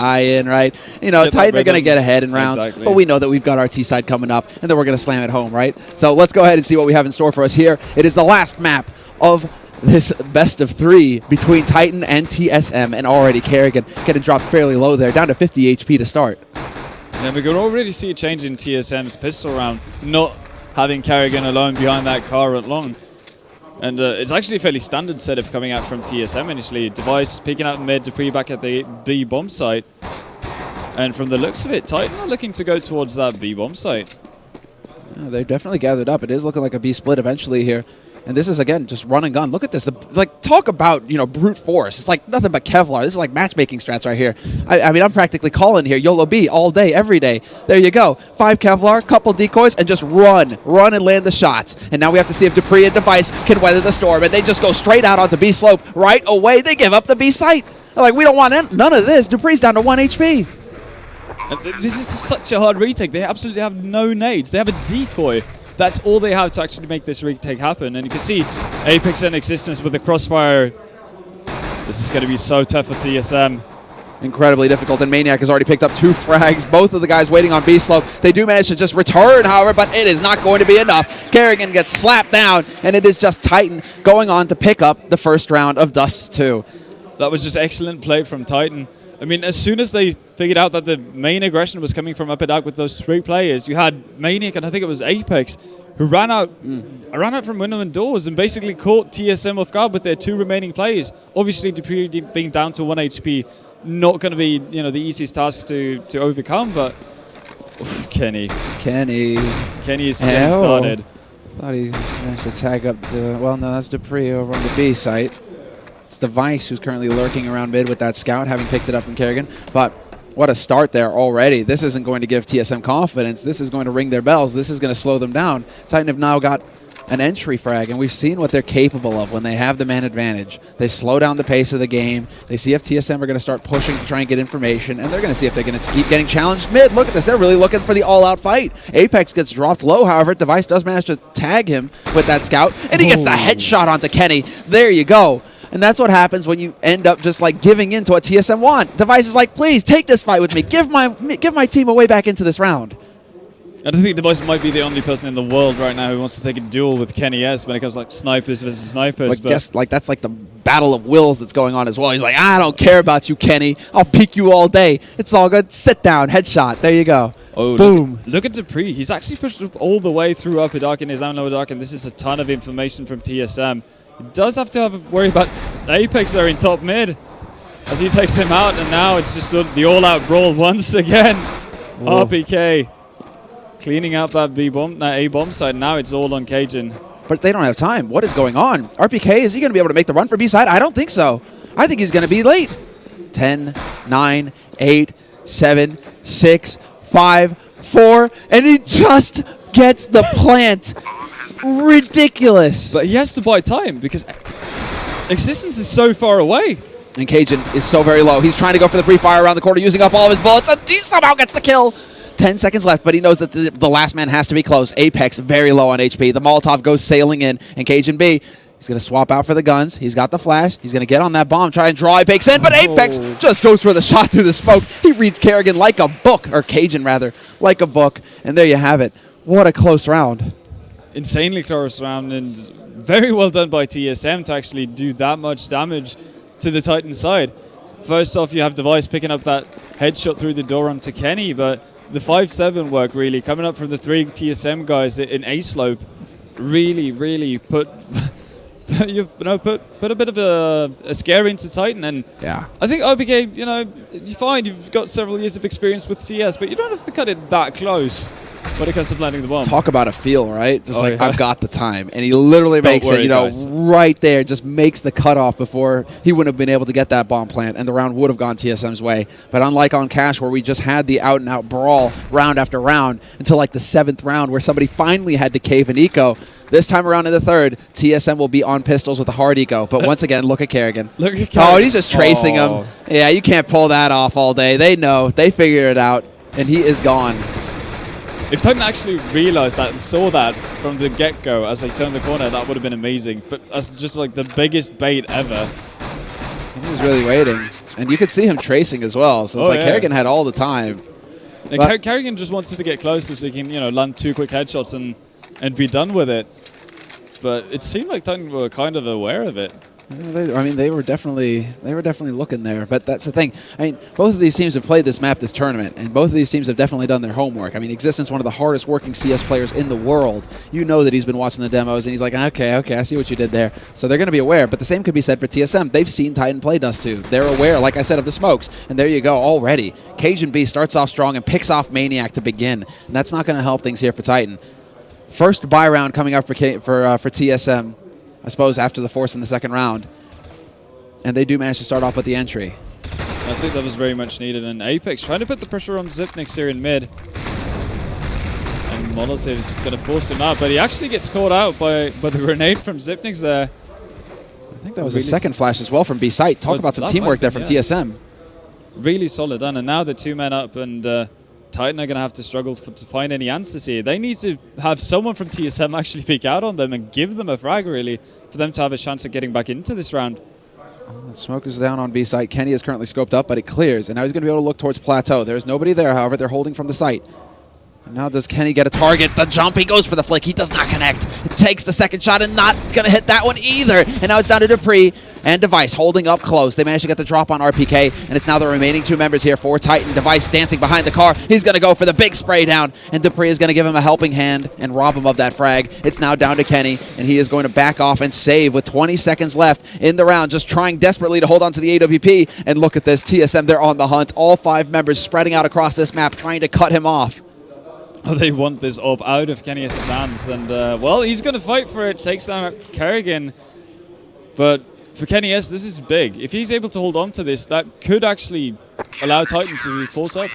in, right? You know, Titan are going to get ahead in rounds, exactly. but we know that we've got our T side coming up, and then we're going to slam it home, right? So let's go ahead and see what we have in store for us here. It is the last map of this best of 3 between Titan and TSM, and already Kerrigan getting dropped fairly low there, down to 50 HP to start. Yeah, we can already see a change in TSM's pistol round, not having Kerrigan alone behind that car at long. And it's actually a fairly standard setup coming out from TSM initially. Device peeking out mid, Dupree back at the B bomb site. And from the looks of it, Titan are looking to go towards that B bomb site. Yeah, they're definitely gathered up. It is looking like a B split eventually here. And this is, again, just run and gun. Look at this. Like, talk about, you know, brute force. It's like nothing but Kevlar. This is like matchmaking strats right here. I mean, I'm practically calling here YOLO B all day, every day. There you go. 5 Kevlar, couple decoys, and just run. Run and land the shots. And now we have to see if Dupree and Device can weather the storm. And they just go straight out onto B slope right away. They give up the B site. They're like, we don't want none of this. Dupree's down to 1 HP. This is such a hard retake. They absolutely have no nades. They have a decoy. That's all they have to actually make this retake happen. And you can see Apex in existence with the crossfire. This is going to be so tough for TSM. Incredibly difficult, and Maniac has already picked up 2 frags. Both of the guys waiting on B slope. They do manage to just return, however, but it is not going to be enough. Kerrigan gets slapped down, and it is just Titan going on to pick up the first round of Dust 2. That was just excellent play from Titan. I mean, as soon as they figured out that the main aggression was coming from Upper Dark with those 3 players, you had Maniac and I think it was Apex who ran out from window and doors and basically caught TSM off guard with their 2 remaining players. Obviously, Dupree being down to 1 HP, not going to be, you know, the easiest task to overcome, but Kenny is getting started. Thought he managed to tag up the, well, no, that's Dupree over on the B site. It's Device who's currently lurking around mid with that scout, having picked it up from Kerrigan. But what a start there already. This isn't going to give TSM confidence. This is going to ring their bells. This is going to slow them down. Titan have now got an entry frag, and we've seen what they're capable of when they have the man advantage. They slow down the pace of the game. They see if TSM are going to start pushing to try and get information, and they're going to see if they're going to keep getting challenged mid. Look at this. They're really looking for the all-out fight. Apex gets dropped low, however. Device does manage to tag him with that scout, and he gets the headshot onto Kenny. There you go. And that's what happens when you end up just like giving in to what TSM want. Device is like, please take this fight with me. Give my team a way back into this round. I don't think Device might be the only person in the world right now who wants to take a duel with Kenny S when it comes to like snipers versus snipers. That's like the battle of wills that's going on as well. He's like, I don't care about you, Kenny. I'll peek you all day. It's all good. Sit down. Headshot. There you go. Oh, boom. Look at Dupree. He's actually pushed up all the way through Upper Dark in his own Lower Dark, and this is a ton of information from TSM. He does have to worry about Apex there in top mid as he takes him out, and now it's just the all-out brawl once again. Whoa. RPK cleaning out that A bomb side. Now it's all on Cajun. But they don't have time. What is going on? RPK, is he going to be able to make the run for B side? I don't think so. I think he's going to be late. 10, 9, 8, 7, 6, 5, 4, and he just gets the plant. Ridiculous. But he has to buy time because existence is so far away. And Cajun is so very low. He's trying to go for the pre-fire around the corner, using up all of his bullets, and he somehow gets the kill. 10 seconds left, but he knows that the last man has to be close. Apex very low on HP. The Molotov goes sailing in, and Cajun B, he's going to swap out for the guns. He's got the flash. He's going to get on that bomb, try and draw Apex in, but Apex just goes for the shot through the smoke. He reads Kerrigan like a book, or Cajun rather, like a book, and there you have it. What a close round. Insanely close round, and very well done by TSM to actually do that much damage to the Titan side. First off, you have Device picking up that headshot through the door onto Kenny, but the 5-7 work really coming up from the 3 TSM guys in A slope really put put a bit of a scare into Titan. And yeah, I think OBK, you know, you're fine. You've got several years of experience with TS, but you don't have to cut it that close when it comes to planting the bomb. Talk about a feel, right? Just like, yeah. I've got the time. And he literally makes it, you know, guys, right there, just makes the cutoff before he wouldn't have been able to get that bomb plant, and the round would have gone TSM's way. But unlike on Cash, where we just had the out-and-out brawl round after round until like the 7th round where somebody finally had to cave an eco, this time around in the 3rd, TSM will be on pistols with a hard eco. But once again, look at Kerrigan. Look at Kerrigan. Oh, he's just tracing him. Yeah, you can't pull that off all day. They know. They figure it out. And he is gone. If Titan actually realized that and saw that from the get-go as they turned the corner, that would have been amazing. But that's just like the biggest bait ever. was really waiting. And you could see him tracing as well. So it's like Kerrigan had all the time. Kerrigan just wants to get closer so he can, land 2 quick headshots and be done with it. But it seemed like Titan were kind of aware of it. They were definitely looking there, but that's the thing. Both of these teams have played this map this tournament, and both of these teams have definitely done their homework. Existence, one of the hardest working CS players in the world. You know that he's been watching the demos, and he's like, okay, I see what you did there. So they're going to be aware, but the same could be said for TSM. They've seen Titan play Dust 2. They're aware, like I said, of the smokes, and there you go already. Cajun B starts off strong and picks off Maniac to begin, and that's not going to help things here for Titan. First buy round coming up for TSM. I suppose after the force in the second round. And they do manage to start off with the entry. I think that was very much needed. And Apex trying to put the pressure on Zipnix here in mid. And Molotov is just going to force him out. But he actually gets caught out by the grenade from Zipnix there. I think that was a second flash as well from Faceit. Talk about some teamwork there from TSM. Really solid done. And now they're 2 men up. And Titan are going to have to struggle to find any answers here. They need to have someone from TSM actually peek out on them and give them a frag, really, for them to have a chance of getting back into this round. Smoke is down on B site. Kenny is currently scoped up, but it clears. And now he's going to be able to look towards Plateau. There's nobody there, however. They're holding from the site. And now does Kenny get a target? The jump, he goes for the flick. He does not connect. It takes the second shot and not going to hit that one either. And now it's down to Dupree and Device holding up close. They managed to get the drop on RPK, and it's now the remaining 2 members here for Titan. Device dancing behind the car. He's going to go for the big spray down, and Dupree is going to give him a helping hand and rob him of that frag. It's now down to Kenny, and he is going to back off and save with 20 seconds left in the round, just trying desperately to hold on to the AWP. And look at this, TSM, they're on the hunt. All 5 members spreading out across this map, trying to cut him off. Oh, they want this up out of Kenny S.'s hands, and well, he's going to fight for it. Takes down Kerrigan, but for Kenny S, this is big. If he's able to hold on to this, that could actually allow Titan to force up.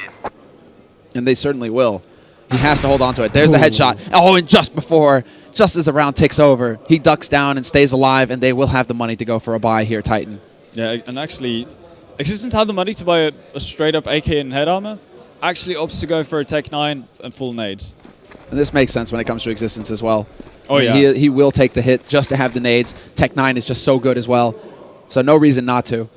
And they certainly will. He has to hold on to it. There's the headshot. Oh, and just as the round ticks over, he ducks down and stays alive, and they will have the money to go for a buy here, Titan. Yeah, and actually, Existence had the money to buy a straight-up AK and head armor. Actually opts to go for a Tech 9 and full nades. And this makes sense when it comes to Existence as well. Oh, yeah. He will take the hit just to have the nades. Tech 9 is just so good as well. So no reason not to.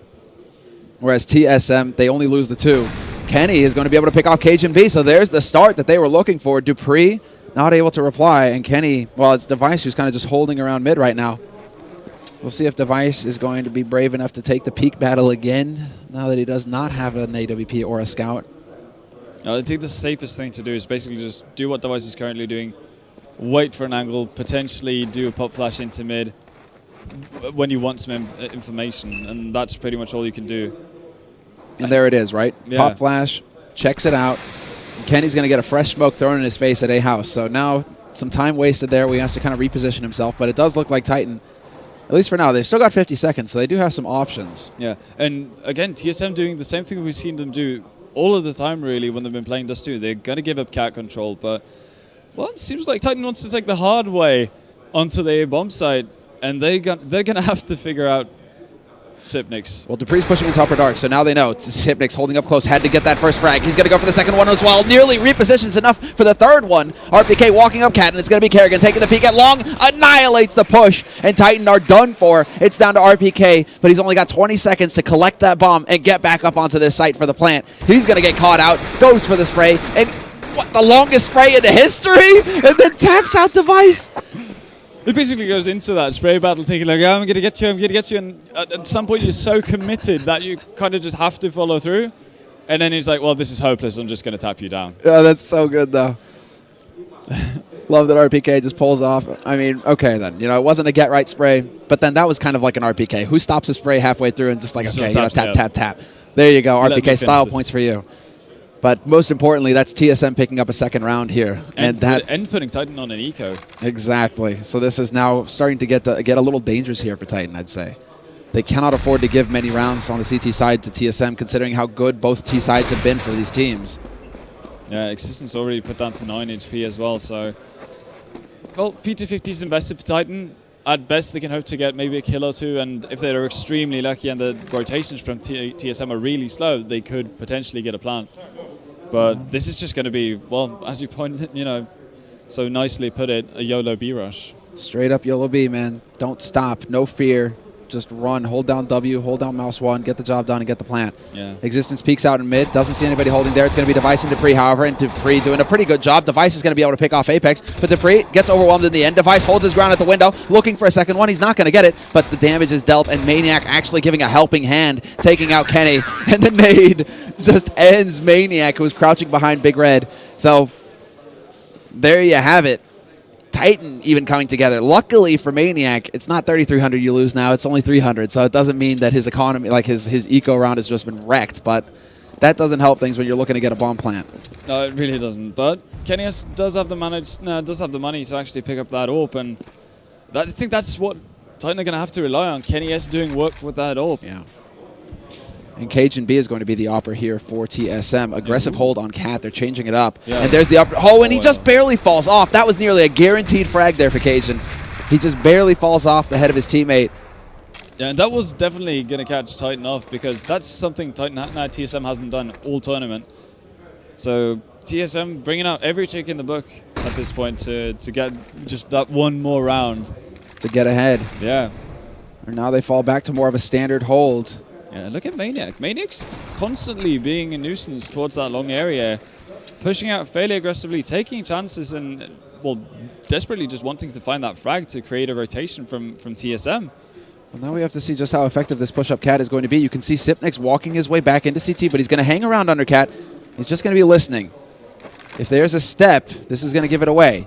Whereas TSM, they only lose the 2. Kenny is going to be able to pick off Cajun B. So there's the start that they were looking for. Dupree not able to reply. And Kenny, well, it's Device who's kind of just holding around mid right now. We'll see if Device is going to be brave enough to take the peak battle again now that he does not have an AWP or a scout. I think the safest thing to do is basically just do what Device is currently doing. Wait for an angle, potentially do a pop flash into mid when you want some information, and that's pretty much all you can do. And there it is, right? Yeah. Pop flash, checks it out. Kenny's going to get a fresh smoke thrown in his face at A house. So now some time wasted there. We has to kind of reposition himself, but it does look like Titan, at least for now, they've still got 50 seconds, so they do have some options. Yeah, and again, TSM doing the same thing we've seen them do all of the time, really, when they've been playing Dust 2. They're going to give up cat control, but, well, it seems like Titan wants to take the hard way onto the A-bomb site, and they're going to have to figure out Zipnix. Well, Dupree's pushing into upper dark, so now they know. Zipnix holding up close, had to get that first frag. He's going to go for the second one as well. Nearly repositions enough for the third one. RPK walking up cat, and it's going to be Kerrigan taking the peek at long, annihilates the push, and Titan are done for. It's down to RPK, but he's only got 20 seconds to collect that bomb and get back up onto this site for the plant. He's going to get caught out, goes for the spray, and what, the longest spray in history? And then taps out Device. He basically goes into that spray battle thinking like, oh, I'm going to get you, and at some point you're so committed that you kind of just have to follow through. And then he's like, well, this is hopeless, I'm just going to tap you down. Yeah, that's so good, though. Love that RPK just pulls off. I mean, okay then. You know, it wasn't a get-right spray, but then that was kind of like an RPK. Who stops a spray halfway through and just like, okay, you know, tap, tap, tap. There you go, RPK style points for you. But most importantly, that's TSM picking up a second round here, and putting Titan on an eco. Exactly. So this is now starting to get a little dangerous here for Titan, I'd say. They cannot afford to give many rounds on the CT side to TSM, considering how good both T sides have been for these teams. Yeah, Existence already put down to 9 HP as well. So, well, P250 is invested for Titan. At best, they can hope to get maybe a kill or two, and if they're extremely lucky and the rotations from TSM are really slow, they could potentially get a plant. But this is just going to be, well, as you pointed, you know, so nicely put it, a YOLO B rush. Straight up YOLO B, man. Don't stop. No fear. just run, hold down W, hold down mouse 1, get the job done, and get the plant. Yeah. Existence peeks out in mid, doesn't see anybody holding there. It's going to be Device and Dupree, however, and Dupree doing a pretty good job. Device is going to be able to pick off Apex, but Dupree gets overwhelmed in the end. Device holds his ground at the window, looking for a second one. He's not going to get it, but the damage is dealt, and Maniac actually giving a helping hand, taking out Kenny, and then Nade just ends Maniac, who was crouching behind Big Red. So there you have it. Titan even coming together. Luckily for Maniac, it's not 3,300 you lose now. It's only 300, so it doesn't mean that his economy, like his eco round has just been wrecked, but that doesn't help things when you're looking to get a bomb plant. No, it really doesn't. But Kenny does have the money to actually pick up that AWP, and I think that's what Titan are going to have to rely on. Kenny S doing work with that AWP. Yeah. And Cajun B is going to be the opper here for TSM. Aggressive hold on Cat. They're changing it up. Yeah. And there's the upper. Oh, and he just barely falls off. That was nearly a guaranteed frag there for Cajun. He just barely falls off the head of his teammate. Yeah, and that was definitely going to catch Titan off, because that's something TSM hasn't done all tournament. So TSM bringing out every trick in the book at this point to get just that one more round. To get ahead. Yeah. And now they fall back to more of a standard hold. Yeah, look at Maniac. Maniac's constantly being a nuisance towards that long area, pushing out fairly aggressively, taking chances, and, well, desperately just wanting to find that frag to create a rotation from TSM. Well, now we have to see just how effective this push-up Cat is going to be. You can see Sipnix walking his way back into CT, but he's going to hang around under Cat. He's just going to be listening. If there's a step, this is going to give it away.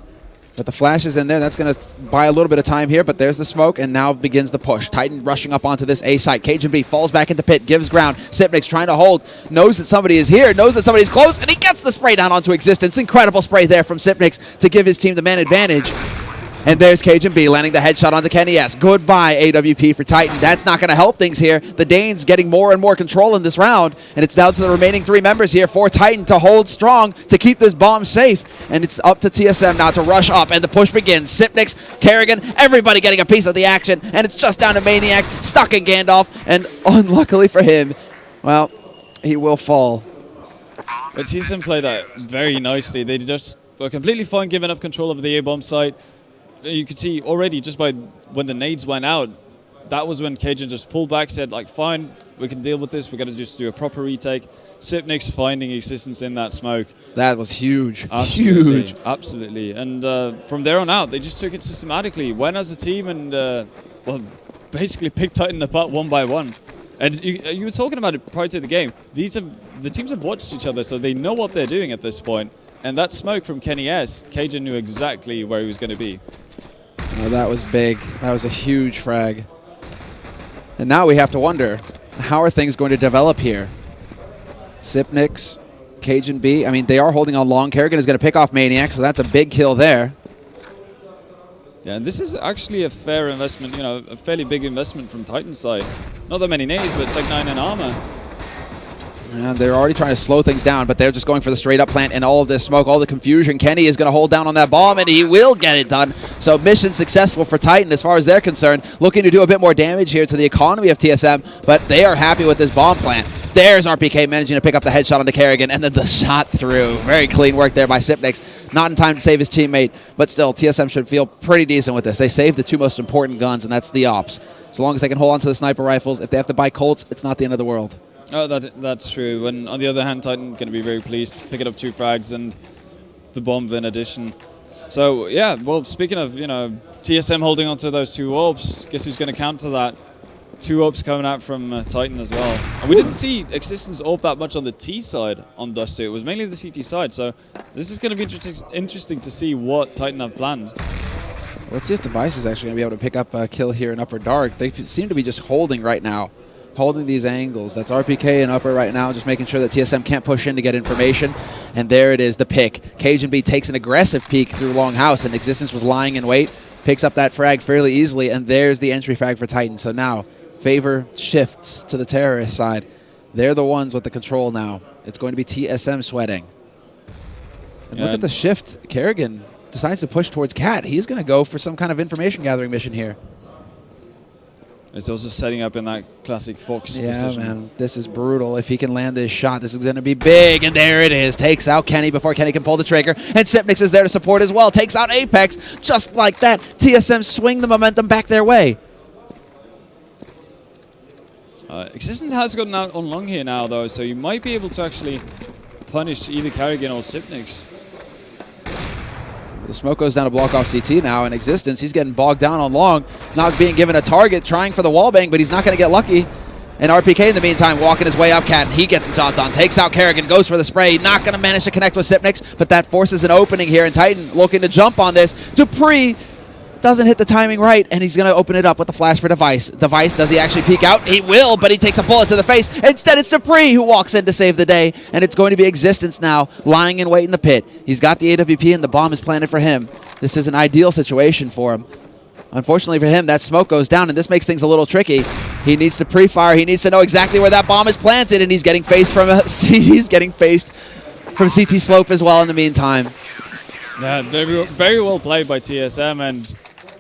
But the flash is in there. That's going to buy a little bit of time here, but there's the smoke, and now begins the push. Titan rushing up onto this A site. Cajun B falls back into pit, gives ground. Sipnix trying to hold, knows that somebody is here, knows that somebody's close, and he gets the spray down onto Existence. Incredible spray there from Sipnix to give his team the man advantage. And there's Cajun B landing the headshot onto Kenny S. Goodbye, AWP for Titan. That's not going to help things here. The Danes getting more and more control in this round, and it's down to the remaining 3 members here for Titan to hold strong to keep this bomb safe. And it's up to TSM now to rush up, and the push begins. Sipnix, Kerrigan, everybody getting a piece of the action, and it's just down to Maniac, stuck in Gandalf, and unluckily for him, well, he will fall. But TSM played that very nicely. They just were completely fine giving up control of the A-bomb site. You could see already just by when the nades went out, that was when Cajun just pulled back, said, like, fine, we can deal with this. We're going to just do a proper retake. Sipnix finding Existence in that smoke. That was huge. Absolutely, huge. Absolutely. And from there on out, they just took it systematically, went as a team, and well, basically picked Titan apart one by one. And you were talking about it prior to the game. The teams have watched each other, so they know what they're doing at this point. And that smoke from Kenny S, Cajun knew exactly where he was going to be. Oh, that was big. That was a huge frag. And now we have to wonder, how are things going to develop here? Sipnix, Cajun B. I mean, they are holding on long. Kerrigan is going to pick off Maniac, so that's a big kill there. Yeah, and this is actually a fair investment, you know, a fairly big investment from Titan's side. Not that many nades, but Tech 9 and armor. And they're already trying to slow things down, but they're just going for the straight-up plant and all of this smoke, all the confusion. Kenny is going to hold down on that bomb, and he will get it done. So mission successful for Titan as far as they're concerned. Looking to do a bit more damage here to the economy of TSM, but they are happy with this bomb plant. There's RPK managing to pick up the headshot onto Kerrigan, and then the shot through. Very clean work there by Sipnix. Not in time to save his teammate, but still, TSM should feel pretty decent with this. They saved the 2 most important guns, and that's the ops. So long as they can hold on to the sniper rifles, if they have to buy Colts, it's not the end of the world. Oh, that's true. And on the other hand, Titan going to be very pleased, picking up 2 frags and the bomb in addition. So yeah, well, speaking of, you know, TSM holding on to those 2 orbs, guess who's going to counter that? 2 orbs coming out from Titan as well. And we didn't see Existence orb that much on the T side on Dust 2. It was mainly the CT side. So this is going to be interesting to see what Titan have planned. Let's see if Device is actually going to be able to pick up a kill here in Upper Dark. They seem to be just holding right now. Holding these angles. That's RPK in upper right now, just making sure that TSM can't push in to get information. And there it is, the pick. Cajun B takes an aggressive peek through Long House, and Existence was lying in wait, picks up that frag fairly easily, and there's the entry frag for Titan. So now, favor shifts to the terrorist side. They're the ones with the control now. It's going to be TSM sweating. And look at the shift. Kerrigan decides to push towards Cat. He's going to go for some kind of information gathering mission here. It's also setting up in that classic Fox position. Yeah, man. This is brutal. If he can land this shot, this is going to be big. And there it is. Takes out Kenny before Kenny can pull the trigger. And Sipnix is there to support as well. Takes out Apex. Just like that, TSM swing the momentum back their way. Existence has gotten out on long here now, though, so you might be able to actually punish either Kerrigan or Sipnix. The smoke goes down to block off CT now, and Existence, he's getting bogged down on long, not being given a target, trying for the wallbang, but he's not going to get lucky. And RPK in the meantime walking his way up, Cat, and he gets him chopped on, takes out Kerrigan, goes for the spray, not going to manage to connect with Sipnix, but that forces an opening here, and Titan looking to jump on this. Dupree doesn't hit the timing right, and he's going to open it up with the flash for Device. Device, does he actually peek out? He will, but he takes a bullet to the face. Instead, it's Dupree who walks in to save the day, and it's going to be Existence now, lying in wait in the pit. He's got the AWP, and the bomb is planted for him. This is an ideal situation for him. Unfortunately for him, that smoke goes down, and this makes things a little tricky. He needs to pre-fire. He needs to know exactly where that bomb is planted, and he's getting faced from from CT slope as well in the meantime. Yeah, very well played by TSM, and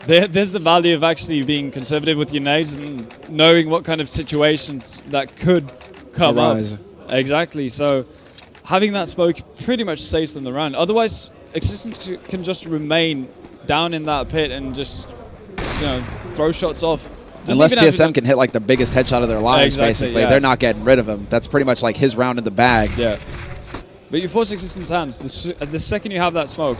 there's the value of actually being conservative with your nades and knowing what kind of situations that could come up. Exactly. So having that smoke pretty much saves them the round. Otherwise, Existence can just remain down in that pit and just throw shots off. Unless TSM can hit like the biggest headshot of their lives, basically. Yeah. They're not getting rid of him. That's pretty much like his round in the bag. Yeah. But you force Existence hands. The second you have that smoke,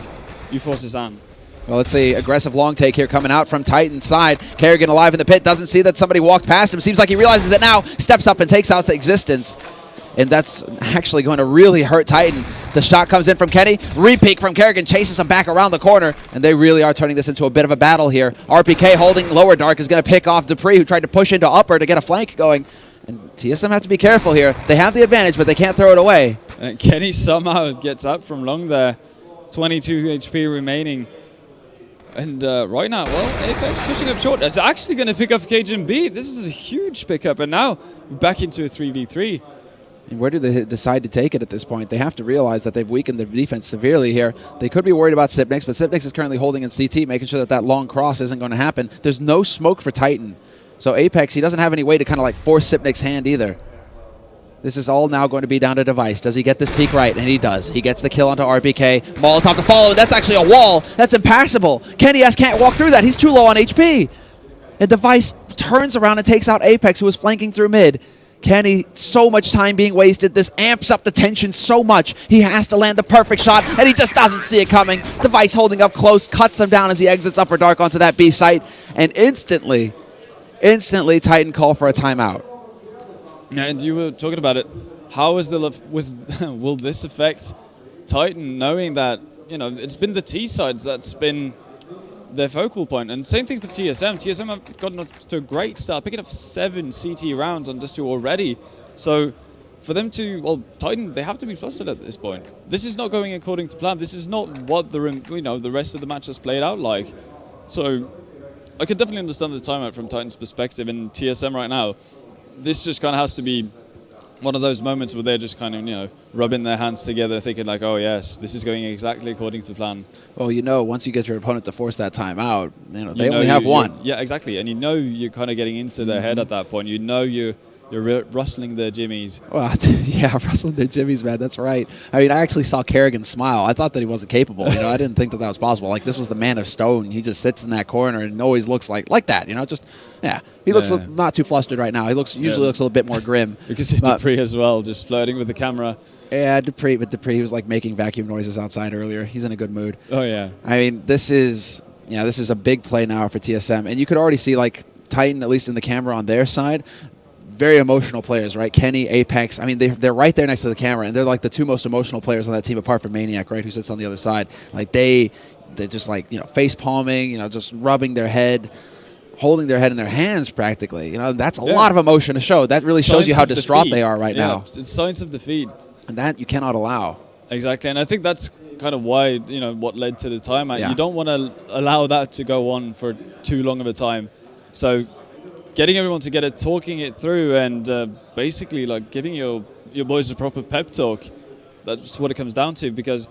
you force his hand. Well, let's see, aggressive long take here coming out from Titan's side. Kerrigan alive in the pit, doesn't see that somebody walked past him. Seems like he realizes it now, steps up and takes out Existence. And that's actually going to really hurt Titan. The shot comes in from Kenny, repeat from Kerrigan, chases him back around the corner, and they really are turning this into a bit of a battle here. RPK holding lower dark is going to pick off Dupree, who tried to push into upper to get a flank going. And TSM have to be careful here. They have the advantage, but they can't throw it away. And Kenny somehow gets up from long there. 22 HP remaining. And right now, well, Apex pushing up short. It's actually going to pick up Cajun B. This is a huge pickup, and now back into a 3v3. And where do they decide to take it at this point? They have to realize that they've weakened their defense severely here. They could be worried about Sipnix, but Sipnix is currently holding in CT, making sure that that long cross isn't going to happen. There's no smoke for Titan. So Apex, he doesn't have any way to kind of like force Sipnix's hand either. This is all now going to be down to Device. Does he get this peek right? And he does. He gets the kill onto RPK. Molotov to follow. That's actually a wall. That's impassable. Kenny S can't walk through that. He's too low on HP. And Device turns around and takes out Apex, who was flanking through mid. Kenny, so much time being wasted. This amps up the tension so much. He has to land the perfect shot, and he just doesn't see it coming. Device holding up close, cuts him down as he exits upper dark onto that B site, and instantly, Titan call for a timeout. And you were talking about it. How is will this affect Titan, knowing that it's been the T sides that's been their focal point, and same thing for TSM. TSM have gotten off to a great start, picking up 7 CT rounds on just 2 already. So for them to, Titan, they have to be flustered at this point. This is not going according to plan. This is not what the rest of the match has played out like. So I can definitely understand the timeout from Titan's perspective. And TSM right now, this just kind of has to be one of those moments where they're just kind of, rubbing their hands together, thinking like, oh yes, this is going exactly according to plan. Well, once you get your opponent to force that time out, they only have one. Yeah, exactly. And you're kind of getting into their head at that point. You're rustling their jimmies. Well, yeah, rustling their jimmies, man. That's right. I mean, I actually saw Kerrigan smile. I thought that he wasn't capable. I didn't think that was possible. Like, this was the man of stone. He just sits in that corner and always looks like that. He looks not too flustered right now. He usually looks a little bit more grim. You can see Dupree as well, just flirting with the camera. Yeah, Dupree, he was like making vacuum noises outside earlier. He's in a good mood. Oh yeah. I mean, this is a big play now for TSM, and you could already see like Titan, at least in the camera on their side. Very emotional players, right? Kenny, Apex. I mean, they're right there next to the camera, and they're like the 2 most emotional players on that team, apart from Maniac, right, who sits on the other side. Like they're just like face palming, just rubbing their head, holding their head in their hands, practically. That's a lot of emotion to show. That really shows you how distraught they are right now. It's signs of defeat, and that you cannot allow. Exactly, and I think that's kind of why what led to the timeout. Yeah. You don't want to allow that to go on for too long of a time. So getting everyone together, talking it through, and basically like giving your boys a proper pep talk. That's what it comes down to. Because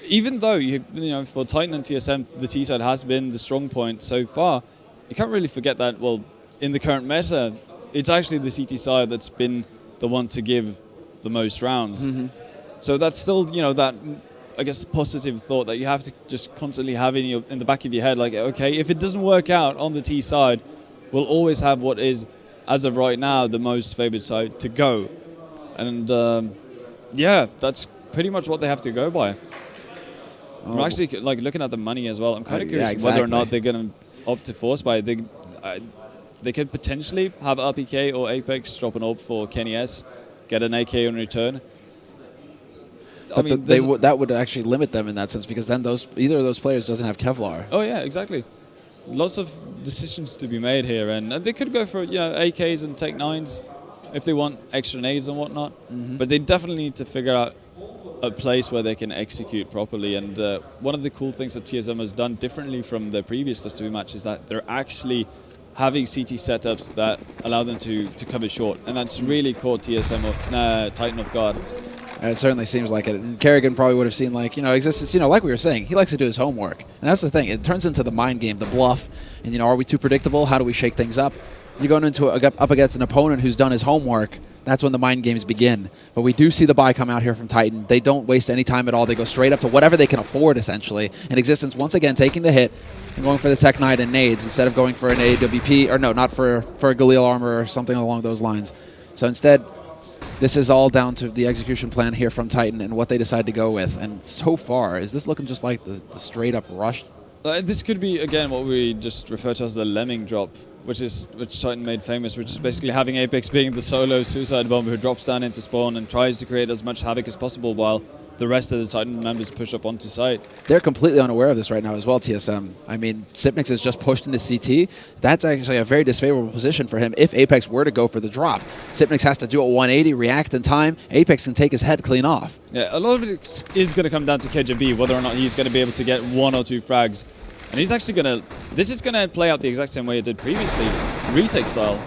even though for Titan and TSM, the T side has been the strong point so far, you can't really forget that. Well, in the current meta, it's actually the CT side that's been the one to give the most rounds. Mm-hmm. So that's still that, I guess, positive thought that you have to just constantly have in the back of your head. Like, okay, if it doesn't work out on the T side, we'll always have what is as of right now, the most favored side to go. And yeah, that's pretty much what they have to go by. I'm actually like looking at the money as well. I'm kind of curious whether or not they're going to opt to force buy. They could potentially have RPK or Apex drop an AWP for Kenny S, get an AK in return. But I mean, that would actually limit them in that sense, because then either of those players doesn't have Kevlar. Oh yeah, exactly. Lots of decisions to be made here, and they could go for AKs and Tech 9s if they want extra nades and whatnot. But they definitely need to figure out a place where they can execute properly. And one of the cool things that TSM has done differently from their previous Dust 2 match is that they're actually having CT setups that allow them to cover short, and that's really caught TSM Titan off guard. It certainly seems like it. And Kerrigan probably would have seen, like, existence, like we were saying, he likes to do his homework. And that's the thing. It turns into the mind game, the bluff. And, are we too predictable? How do we shake things up? You're going up against an opponent who's done his homework. That's when the mind games begin. But we do see the buy come out here from Titan. They don't waste any time at all. They go straight up to whatever they can afford, essentially. And Existence, once again, taking the hit and going for the Tech 9 and nades instead of going for an AWP, or no, not for a Galil armor or something along those lines. So instead, this is all down to the execution plan here from Titan and what they decide to go with. And so far, is this looking just like the straight-up rush? This could be, again, what we just refer to as the lemming drop, which Titan made famous, which is basically having Apex being the solo suicide bomber who drops down into spawn and tries to create as much havoc as possible while the rest of the Titan members push up onto site. They're completely unaware of this right now as well, TSM. I mean, Sipnix is just pushed into CT. That's actually a very disfavorable position for him if Apex were to go for the drop. Sipnix has to do a 180, react in time. Apex can take his head clean off. Yeah, a lot of it is going to come down to KJB, whether or not he's going to be able to get 1 or 2 frags. And he's actually going to... This is going to play out the exact same way it did previously, retake style.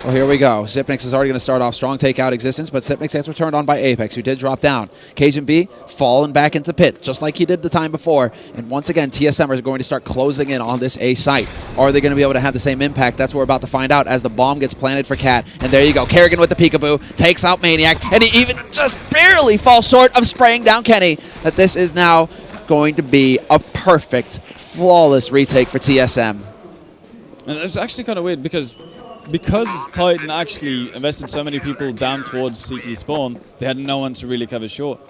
Well, here we go. Sipnix is already going to start off strong takeout Existence, but Sipnix gets returned on by Apex, who did drop down. Cajun B falling back into pit, just like he did the time before. And once again, TSM are going to start closing in on this A site. Are they going to be able to have the same impact? That's what we're about to find out as the bomb gets planted for Cat. And there you go. Kerrigan with the peekaboo takes out Maniac, and he even just barely falls short of spraying down Kenny. That this is now going to be a perfect, flawless retake for TSM. And it's actually kind of weird because Titan actually invested so many people down towards CT spawn, they had no one to really cover short.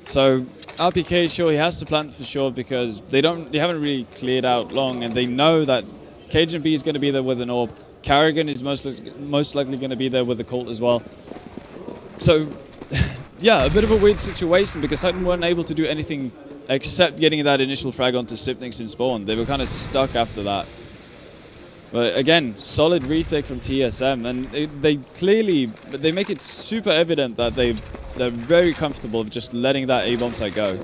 So RPK, sure, he has to plant for sure because they haven't really cleared out long, and they know that Cajun B is going to be there with an AWP. Kerrigan is most likely going to be there with the Colt as well. So yeah, a bit of a weird situation because Titan weren't able to do anything except getting that initial frag onto Sipnix in spawn. They were kind of stuck after that. But again, solid retake from TSM, and they make it super evident that they're very comfortable with just letting that A-bomb site go.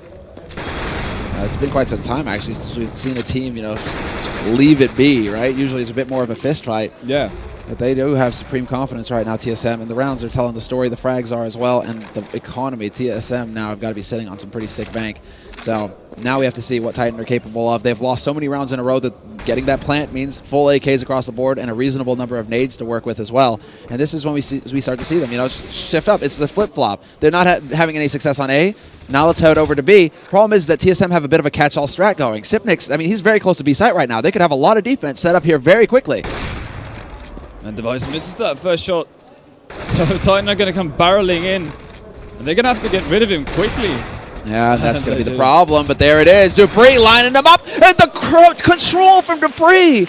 It's been quite some time actually since we've seen a team, just leave it be, right? Usually it's a bit more of a fist fight. Yeah. But they do have supreme confidence right now, TSM, and the rounds are telling the story. The frags are as well, and the economy. TSM now have got to be sitting on some pretty sick bank. So now we have to see what Titan are capable of. They've lost so many rounds in a row that getting that plant means full AKs across the board and a reasonable number of nades to work with as well. And this is when we start to see them, shift up. It's the flip-flop. They're not having any success on A. Now let's head over to B. Problem is that TSM have a bit of a catch-all strat going. Sipnix, I mean, he's very close to B site right now. They could have a lot of defense set up here very quickly. And Device misses that first shot. So Titan are going to come barreling in. And they're going to have to get rid of him quickly. Yeah, that's going to be the problem. But there it is. Dupree lining them up. And the control from Dupree.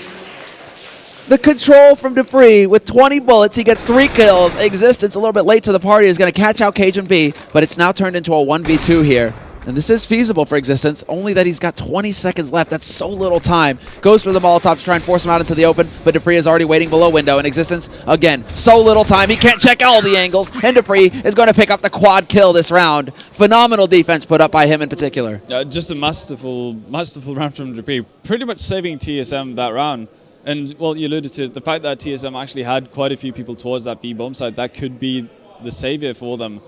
The control from Dupree with 20 bullets. He gets 3 kills. Existence a little bit late to the party is going to catch out Cajun B. But it's now turned into a 1v2 here. And this is feasible for Existence, only that he's got 20 seconds left. That's so little time. Goes for the Molotov to try and force him out into the open, but Dupree is already waiting below window. And Existence, again, so little time. He can't check all the angles, and Dupree is going to pick up the quad kill this round. Phenomenal defense put up by him in particular. Just a masterful round from Dupree. Pretty much saving TSM that round. And, well, you alluded to it, the fact that TSM actually had quite a few people towards that B bomb site, that could be the savior for them.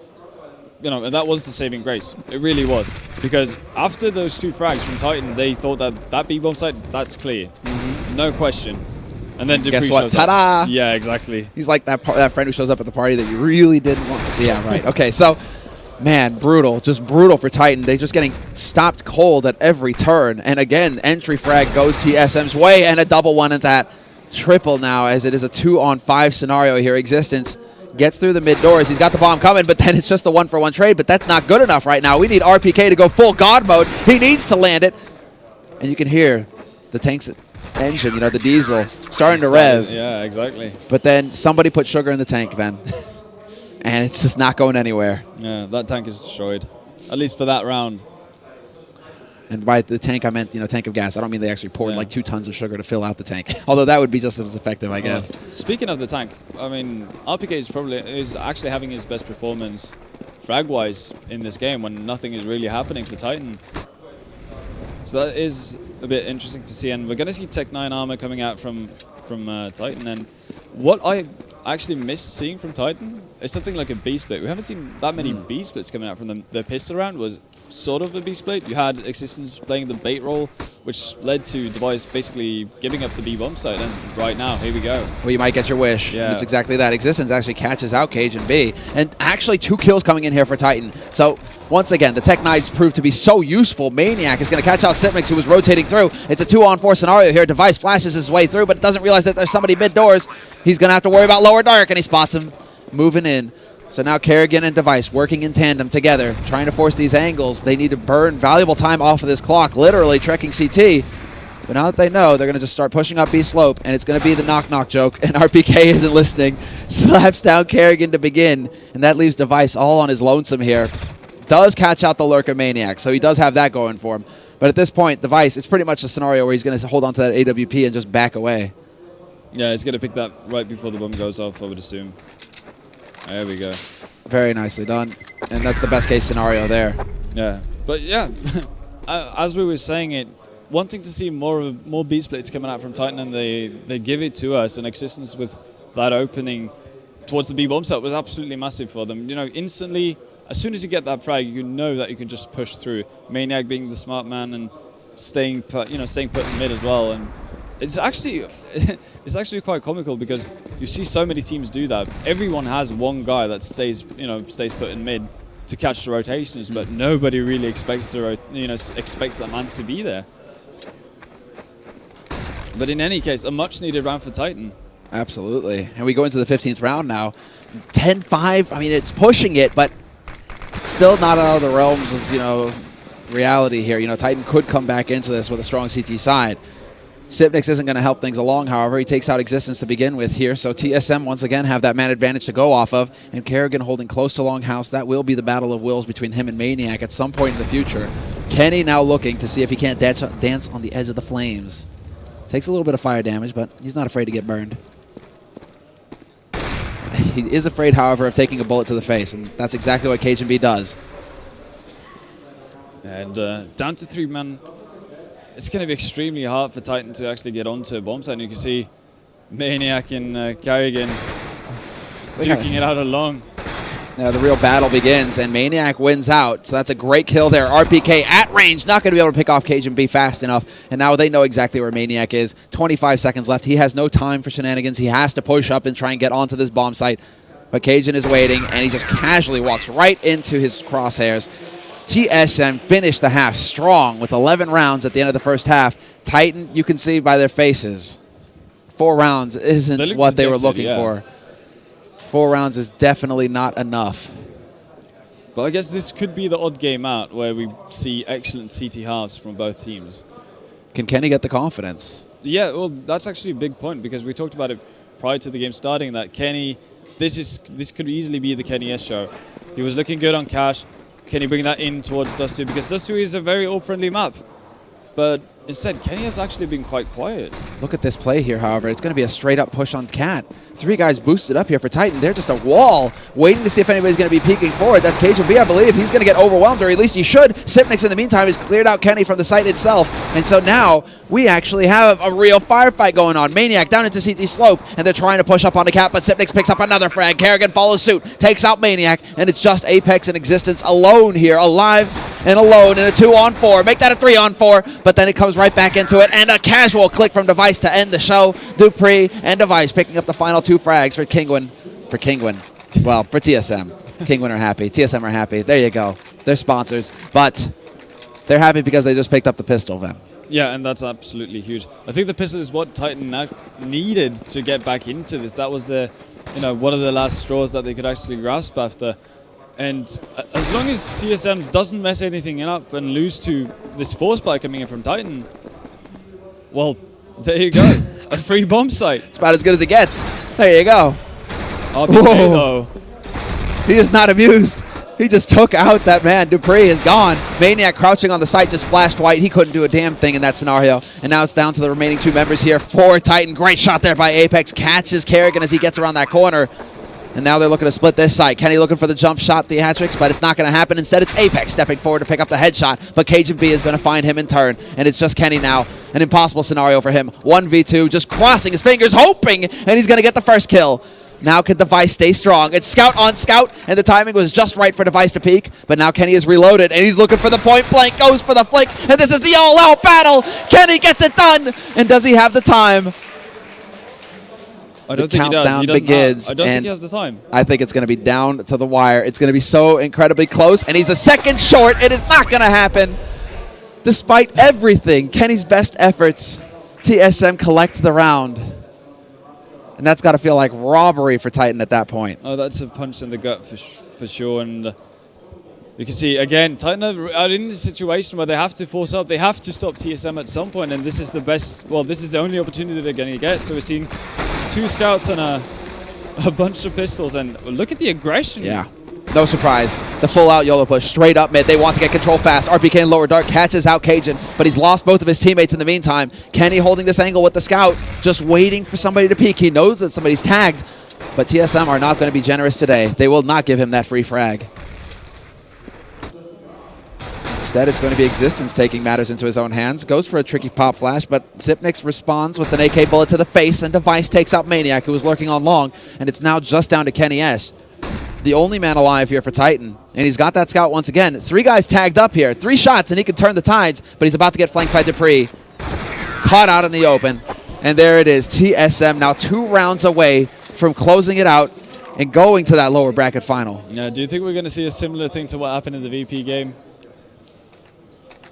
And that was the saving grace. It really was. Because after those 2 frags from Titan, they thought that B-bomb site, that's clear. No question. And then Dupree guess what? Ta-da! Yeah, exactly. He's like that friend who shows up at the party that you really didn't want. Yeah, right. Okay, so, man, brutal. Just brutal for Titan. They're just getting stopped cold at every turn. And again, entry frag goes TSM's way, and a double one at that. triple now, as it is a 2-on-5 scenario here. Existence gets through the mid doors. He's got the bomb coming, but then it's just a 1-for-1 trade, but that's not good enough right now. We need RPK to go full God mode. He needs to land it. And you can hear the tank's engine, you know, the diesel, starting to rev. Yeah, exactly. But then somebody put sugar in the tank, Ben. And it's just not going anywhere. Yeah, that tank is destroyed. At least for that round. And by the tank, I meant, you know, tank of gas. I don't mean they actually poured like 2 tons of sugar to fill out the tank. Although that would be just as effective, I guess. Speaking of the tank, I mean, RPK is actually having his best performance frag-wise in this game when nothing is really happening for Titan. So that is a bit interesting to see. And we're going to see Tech 9 armor coming out from Titan. And what I actually missed seeing from Titan is something like a B split. We haven't seen that many B splits coming out from them. The pistol round was sort of a B split. You had Existence playing the bait role, which led to Device basically giving up the B bomb site. And right now, here we go. Well, you might get your wish. Yeah. And it's exactly that. Existence actually catches out Cage and B. And actually 2 kills coming in here for Titan. So once again, the Tech Knights proved to be so useful. Maniac is going to catch out Sipnix, who was rotating through. It's a 2-on-4 scenario here. Device flashes his way through, but doesn't realize that there's somebody mid-doors. He's going to have to worry about lower dark, and he spots him moving in. So now Kerrigan and Device working in tandem together, trying to force these angles. They need to burn valuable time off of this clock, literally trekking CT. But now that they know, they're going to just start pushing up B slope, and it's going to be the knock-knock joke, and RPK isn't listening. Slaps down Kerrigan to begin, and that leaves Device all on his lonesome here. Does catch out the Lurker Maniac, so he does have that going for him. But at this point, Device, it's pretty much a scenario where he's going to hold on to that AWP and just back away. Yeah, he's going to pick that right before the bomb goes off, I would assume. There we go. Very nicely done. And that's the best case scenario there. Yeah. But yeah, as we were saying it, wanting to see more B splits coming out from Titan, and they give it to us, and Existence with that opening towards the B bomb site was absolutely massive for them. You know, instantly, as soon as you get that frag, you know that you can just push through. Maniac being the smart man and staying put in mid as well. And it's actually quite comical because you see so many teams do that. Everyone has one guy that stays put in mid to catch the rotations, but nobody really expects that man to be there. But in any case, a much needed round for Titan. Absolutely. And we go into the 15th round now. 10-5, I mean, it's pushing it, but still not out of the realms of, you know, reality here. You know, Titan could come back into this with a strong CT side. Sipnix isn't going to help things along, however. He takes out Existence to begin with here. So TSM, once again, have that man advantage to go off of. And Kerrigan holding close to Longhouse. That will be the battle of wills between him and Maniac at some point in the future. Kenny now looking to see if he can't dance on the edge of the flames. Takes a little bit of fire damage, but he's not afraid to get burned. He is afraid, however, of taking a bullet to the face, and that's exactly what Cage and B does. And down to 3 men. It's going to be extremely hard for Titan to actually get onto a bomb site. And you can see Maniac and Kerrigan duking it out along. Now the real battle begins, and Maniac wins out. So that's a great kill there. RPK at range, not going to be able to pick off Cage and B fast enough. And now they know exactly where Maniac is. 25 seconds left. He has no time for shenanigans. He has to push up and try and get onto this bomb site. But Cajun is waiting, and he just casually walks right into his crosshairs. TSM finished the half strong with 11 rounds at the end of the first half. Titan, you can see by their faces, 4 rounds isn't what they were looking for. 4 rounds is definitely not enough. But I guess this could be the odd game out where we see excellent CT halves from both teams. Can Kenny get the confidence? Yeah, well, that's actually a big point because we talked about it prior to the game starting that Kenny, this could easily be the Kenny S show. He was looking good on Cash. Can he bring that in towards Dust 2? Because Dust 2 is a very AWP-friendly map. But instead, Kenny has actually been quite quiet. Look at this play here, however. It's going to be a straight-up push on Cat. 3 guys boosted up here for Titan. They're just a wall, waiting to see if anybody's going to be peeking forward. That's Cage and B, I believe. He's going to get overwhelmed, or at least he should. Sipnix, in the meantime, has cleared out Kenny from the site itself. And so now we actually have a real firefight going on. Maniac down into CT slope, and they're trying to push up on the Cat, but Sipnix picks up another frag. Kerrigan follows suit, takes out Maniac, and it's just Apex and Existence alone here, alive and alone in a 2-on-4. Make that a 3-on-4, but then it comes right back into it, and a casual click from Device to end the show. Dupree and Device picking up the final 2 frags for Kingwin. Well, for TSM. Kingwin are happy. TSM are happy. There you go. They're sponsors, but they're happy because they just picked up the pistol then. Yeah, and that's absolutely huge. I think the pistol is what Titan needed to get back into this. That was the, one of the last straws that they could actually grasp after. And as long as TSM doesn't mess anything up and lose to this force buy coming in from Titan, well, there you go. A free bomb site. It's about as good as it gets. There you go. RBK though. He is not amused. He just took out that man. Dupree is gone. Maniac crouching on the site just flashed white. He couldn't do a damn thing in that scenario. And now it's down to the remaining 2 members here for Titan. Great shot there by Apex. Catches Kerrigan as he gets around that corner. And now they're looking to split this site. Kenny looking for the jump shot theatrics, but it's not going to happen. Instead, it's Apex stepping forward to pick up the headshot. But Cajun B is going to find him in turn. And it's just Kenny now. An impossible scenario for him. 1v2, just crossing his fingers, hoping, and he's going to get the first kill. Now can Device stay strong? It's Scout on Scout, and the timing was just right for Device to peek. But now Kenny is reloaded, and he's looking for the point blank, goes for the flick, and this is the all-out battle. Kenny gets it done, and does he have the time? I don't the think countdown he does. begins. I don't think he has the time. I think it's going to be down to the wire. It's going to be so incredibly close, and he's a second short. It is not going to happen. Despite everything, Kenny's best efforts, TSM collect the round. And that's got to feel like robbery for Titan at that point. Oh, that's a punch in the gut for sure. And you can see, again, Titan are in the situation where they have to force up. They have to stop TSM at some point, and this is the best, well, this is the only opportunity they're going to get. So we're seeing 2 scouts and a bunch of pistols, and look at the aggression. Yeah. No surprise. The full-out YOLO push straight up mid. They want to get control fast. RPK in lower dark catches out Cajun, but he's lost both of his teammates in the meantime. Kenny holding this angle with the scout, just waiting for somebody to peek. He knows that somebody's tagged, but TSM are not going to be generous today. They will not give him that free frag. Instead, it's going to be Existence taking matters into his own hands. Goes for a tricky pop flash, but Zipnix responds with an AK bullet to the face, and Device takes out Maniac, who was lurking on long, and it's now just down to Kenny S. The only man alive here for Titan. And he's got that scout once again. 3 guys tagged up here. 3 shots, and he can turn the tides, but he's about to get flanked by Dupree. Caught out in the open. And there it is. TSM now 2 rounds away from closing it out and going to that lower bracket final. Yeah, do you think we're going to see a similar thing to what happened in the VP game?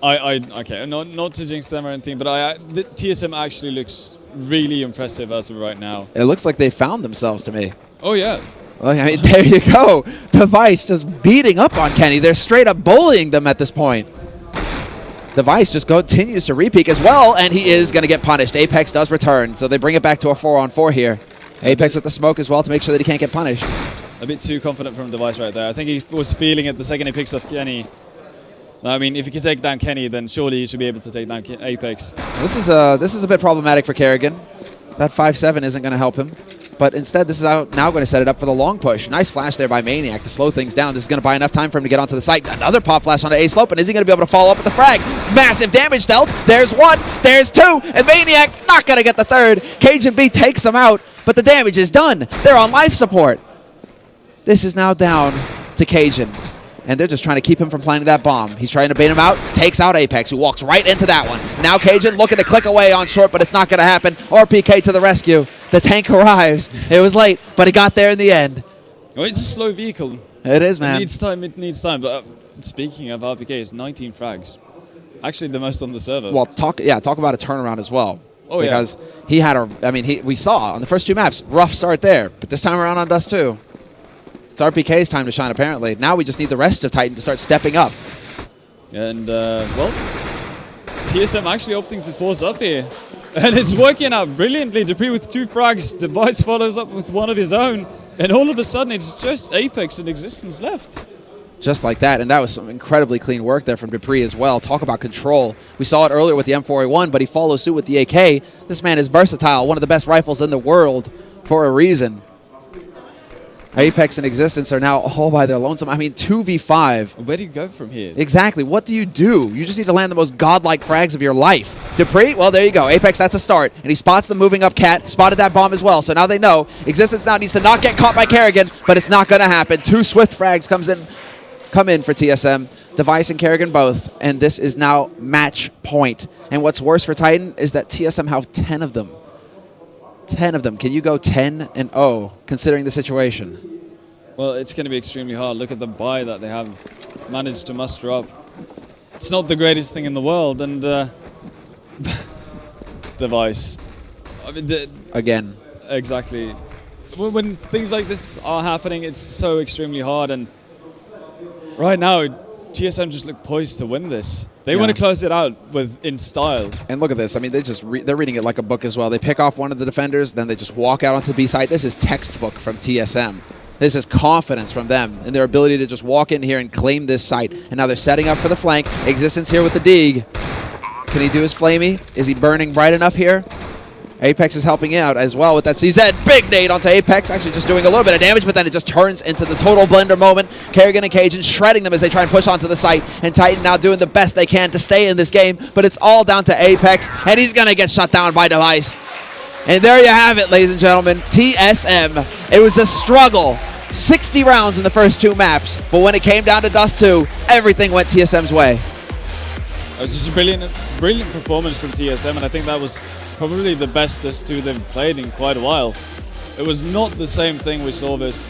Okay, not to jinx them or anything, but the TSM actually looks really impressive as of right now. It looks like they found themselves to me. Oh, yeah. Well, I mean, there you go. Device just beating up on Kenny. They're straight up bullying them at this point. Device just continues to repeat as well, and he is going to get punished. Apex does return, so they bring it back to a 4-on-4 here. Apex with the smoke as well to make sure that he can't get punished. A bit too confident from Device right there. I think he was feeling it the second he picks off Kenny. I mean, if you can take down Kenny, then surely you should be able to take down Apex. This is a bit problematic for Kerrigan. That 5-7 isn't going to help him. But instead, this is now going to set it up for the long push. Nice flash there by Maniac to slow things down. This is going to buy enough time for him to get onto the site. Another pop flash onto A-Slope, and is he going to be able to follow up with the frag? Massive damage dealt. There's 1, there's 2, and Maniac not going to get the 3rd. Cajun B takes him out, but the damage is done. They're on life support. This is now down to Cajun. And they're just trying to keep him from planting that bomb. He's trying to bait him out, takes out Apex, who walks right into that one. Now Cajun looking to click away on short, but it's not going to happen. RPK to the rescue. The tank arrives. It was late, but he got there in the end. Oh, it's a slow vehicle. It is, man. It needs time. But speaking of RPK, it's 19 frags. Actually, the most on the server. Well, talk about a turnaround as well. Oh, because he had we saw on the first 2 maps, rough start there. But this time around on Dust 2. It's RPK's time to shine, apparently. Now we just need the rest of Titan to start stepping up. And, well, TSM actually opting to force up here. And it's working out brilliantly. Dupree with 2 frags. Device follows up with 1 of his own. And all of a sudden, it's just Apex and Existence left. Just like that. And that was some incredibly clean work there from Dupree as well. Talk about control. We saw it earlier with the M4A1, but he follows suit with the AK. This man is versatile. One of the best rifles in the world for a reason. Apex and Existence are now all by their lonesome. I mean, 2v5. Where do you go from here? Exactly. What do? You just need to land the most godlike frags of your life. Dupree, well, there you go. Apex, that's a start. And he spots the moving up cat, spotted that bomb as well. So now they know. Existence now needs to not get caught by Kerrigan, but it's not going to happen. 2 swift frags come in for TSM. Device and Kerrigan both. And this is now match point. And what's worse for Titan is that TSM have 10 of them. 10 of them. Can you go 10-0 considering the situation? Well, it's going to be extremely hard. Look at the buy that they have managed to muster up. It's not the greatest thing in the world, and Device. I mean, Again. exactly. When things like this are happening, it's so extremely hard. And right now, TSM just look poised to win this. They want to close it out in style. And look at this. I mean, they're reading it like a book as well. They pick off one of the defenders, then they just walk out onto the B side. This is textbook from TSM. This is confidence from them and their ability to just walk in here and claim this site. And now they're setting up for the flank. Existence here with the Deeg. Can he do his flamey? Is he burning bright enough here? Apex is helping out as well with that CZ. Big nade onto Apex, actually just doing a little bit of damage, but then it just turns into the total blender moment. Kerrigan and Cajun shredding them as they try and push onto the site, and Titan now doing the best they can to stay in this game, but it's all down to Apex, and he's going to get shut down by Device. And there you have it, ladies and gentlemen, TSM. It was a struggle. 60 rounds in the first 2 maps, but when it came down to Dust 2, everything went TSM's way. It was just a brilliant performance from TSM, and I think that was probably the best Dust 2 they've played in quite a while. It was not the same thing we saw this